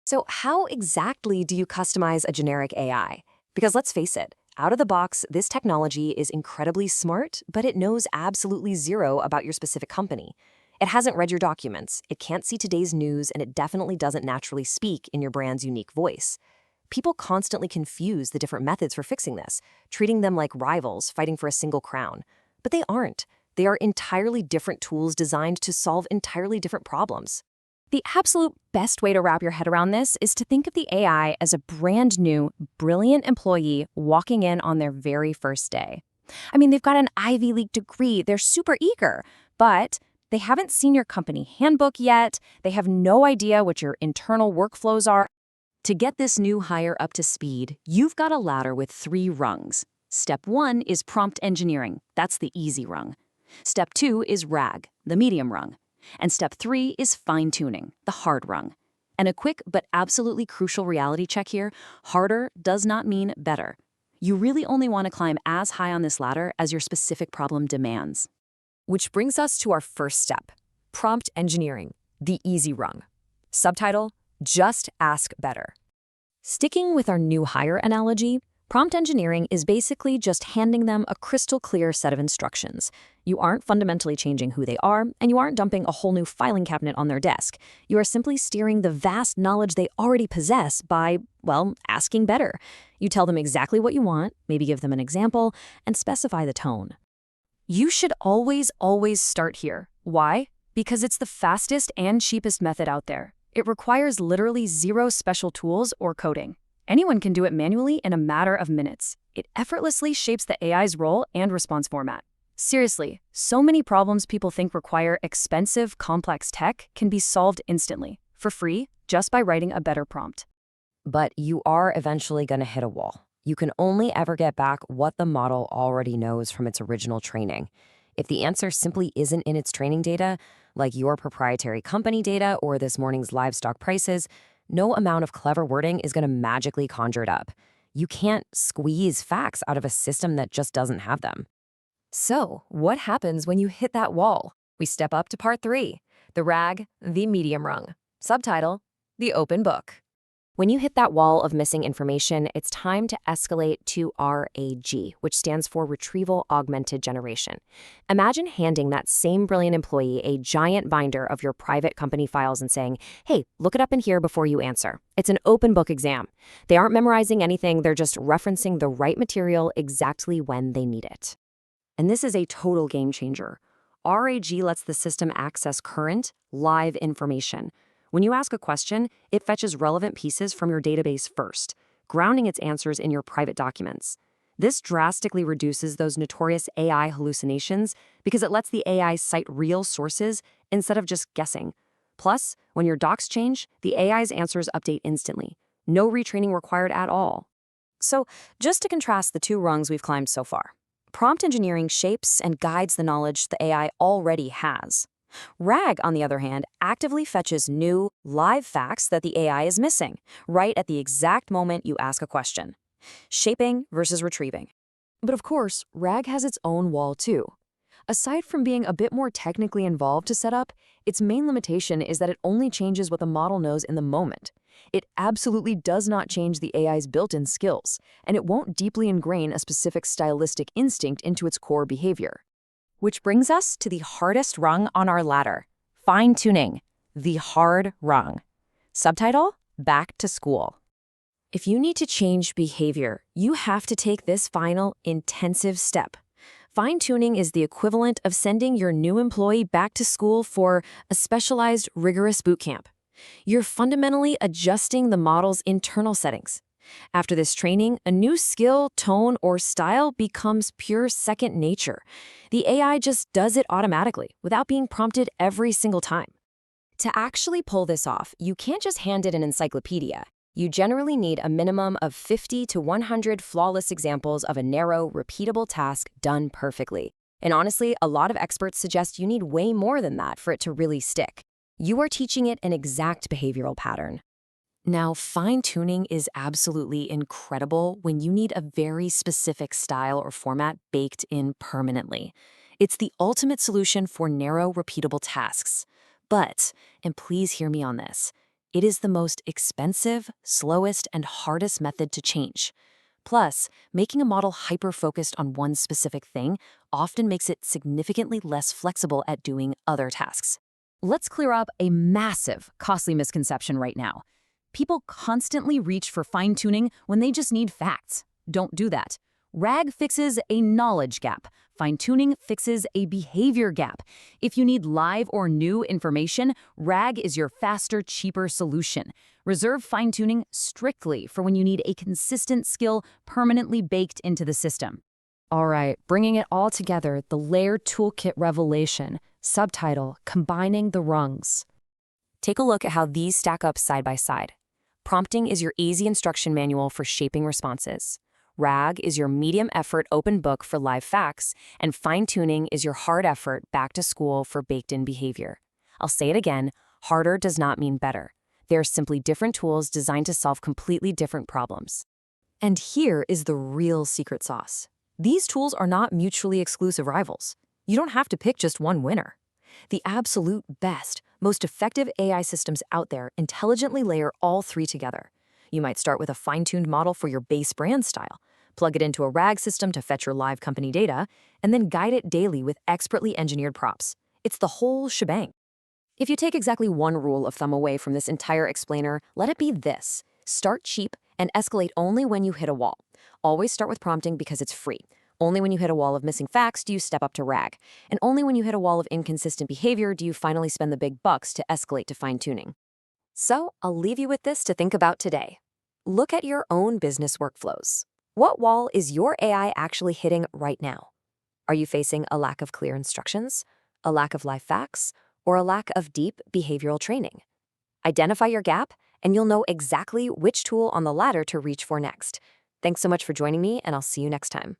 So how exactly do you customize a generic AI? Because let's face it, out of the box, this technology is incredibly smart, but it knows absolutely zero about your specific company. It hasn't read your documents, it can't see today's news, and it definitely doesn't naturally speak in your brand's unique voice. People constantly confuse the different methods for fixing this, treating them like rivals fighting for a single crown. But they aren't. They are entirely different tools designed to solve entirely different problems. The absolute best way to wrap your head around this is to think of the AI as a brand new, brilliant employee walking in on their very first day. I mean, they've got an Ivy League degree, they're super eager, but they haven't seen your company handbook yet, they have no idea what your internal workflows are. To get this new hire up to speed, you've got a ladder with 3 rungs. Step 1 is prompt engineering. That's the easy rung. Step 2 is RAG, the medium rung. And step 3 is fine-tuning, the hard rung. And a quick but absolutely crucial reality check here, harder does not mean better. You really only want to climb as high on this ladder as your specific problem demands. Which brings us to our first step, prompt engineering, the easy rung. Subtitle, just ask better. Sticking with our new hire analogy, prompt engineering is basically just handing them a crystal clear set of instructions. You aren't fundamentally changing who they are, and you aren't dumping a whole new filing cabinet on their desk. You are simply steering the vast knowledge they already possess by, well, asking better. You tell them exactly what you want, maybe give them an example, and specify the tone. You should always start here. Why? Because it's the fastest and cheapest method out there. It requires literally zero special tools or coding. Anyone can do it manually in a matter of minutes. It effortlessly shapes the AI's role and response format. Seriously, so many problems people think require expensive, complex tech can be solved instantly, for free, just by writing a better prompt. But you are eventually going to hit a wall. You can only ever get back what the model already knows from its original training. If the answer simply isn't in its training data, like your proprietary company data or this morning's livestock prices, no amount of clever wording is going to magically conjure it up. You can't squeeze facts out of a system that just doesn't have them. So, what happens when you hit that wall? We step up to part 3, the RAG, the medium rung. Subtitle, the open book. When you hit that wall of missing information, it's time to escalate to RAG, which stands for Retrieval-Augmented Generation. Imagine handing that same brilliant employee a giant binder of your private company files and saying, hey, look it up in here before you answer. It's an open book exam. They aren't memorizing anything, they're just referencing the right material exactly when they need it. And this is a total game changer. RAG lets the system access current, live information. When you ask a question, it fetches relevant pieces from your database first, grounding its answers in your private documents. This drastically reduces those notorious AI hallucinations because it lets the AI cite real sources instead of just guessing. Plus, when your docs change, the AI's answers update instantly. No retraining required at all. So, just to contrast the 2 rungs we've climbed so far, prompt engineering shapes and guides the knowledge the AI already has. RAG, on the other hand, actively fetches new, live facts that the AI is missing, right at the exact moment you ask a question. Shaping versus retrieving. But of course, RAG has its own wall too. Aside from being a bit more technically involved to set up, its main limitation is that it only changes what the model knows in the moment. It absolutely does not change the AI's built-in skills, and it won't deeply ingrain a specific stylistic instinct into its core behavior. Which brings us to the hardest rung on our ladder, fine-tuning, the hard rung. Subtitle, back to school. If you need to change behavior, you have to take this final, intensive step. Fine-tuning is the equivalent of sending your new employee back to school for a specialized, rigorous boot camp. You're fundamentally adjusting the model's internal settings. After this training, a new skill, tone, or style becomes pure second nature. The AI just does it automatically, without being prompted every single time. To actually pull this off, you can't just hand it an encyclopedia. You generally need a minimum of 50 to 100 flawless examples of a narrow, repeatable task done perfectly. And honestly, a lot of experts suggest you need way more than that for it to really stick. You are teaching it an exact behavioral pattern. Now, fine-tuning is absolutely incredible when you need a very specific style or format baked in permanently. It's the ultimate solution for narrow, repeatable tasks. But, and please hear me on this, It is the most expensive, slowest, and hardest method to change. Plus, making a model hyper-focused on one specific thing often makes it significantly less flexible at doing other tasks. Let's clear up a massive, costly misconception right now. People constantly reach for fine-tuning when they just need facts. Don't do that. RAG fixes a knowledge gap. Fine-tuning fixes a behavior gap. If you need live or new information, RAG is your faster, cheaper solution. Reserve fine-tuning strictly for when you need a consistent skill permanently baked into the system. All right, bringing it all together, the Layered Toolkit Revelation. Subtitle, Combining the Rungs. Take a look at how these stack up side by side. Prompting is your easy instruction manual for shaping responses. RAG is your medium-effort open book for live facts, and fine-tuning is your hard-effort back-to-school for baked-in behavior. I'll say it again, harder does not mean better. They are simply different tools designed to solve completely different problems. And here is the real secret sauce. These tools are not mutually exclusive rivals. You don't have to pick just one winner. The absolute best, most effective AI systems out there intelligently layer all three together. You might start with a fine-tuned model for your base brand style, plug it into a RAG system to fetch your live company data, and then guide it daily with expertly engineered prompts. It's the whole shebang. If you take exactly one rule of thumb away from this entire explainer, let it be this. Start cheap and escalate only when you hit a wall. Always start with prompting because it's free. Only when you hit a wall of missing facts do you step up to RAG. And only when you hit a wall of inconsistent behavior do you finally spend the big bucks to escalate to fine-tuning. So I'll leave you with this to think about today. Look at your own business workflows. What wall is your AI actually hitting right now? Are you facing a lack of clear instructions, a lack of live facts, or a lack of deep behavioral training? Identify your gap, and you'll know exactly which tool on the ladder to reach for next. Thanks so much for joining me, and I'll see you next time.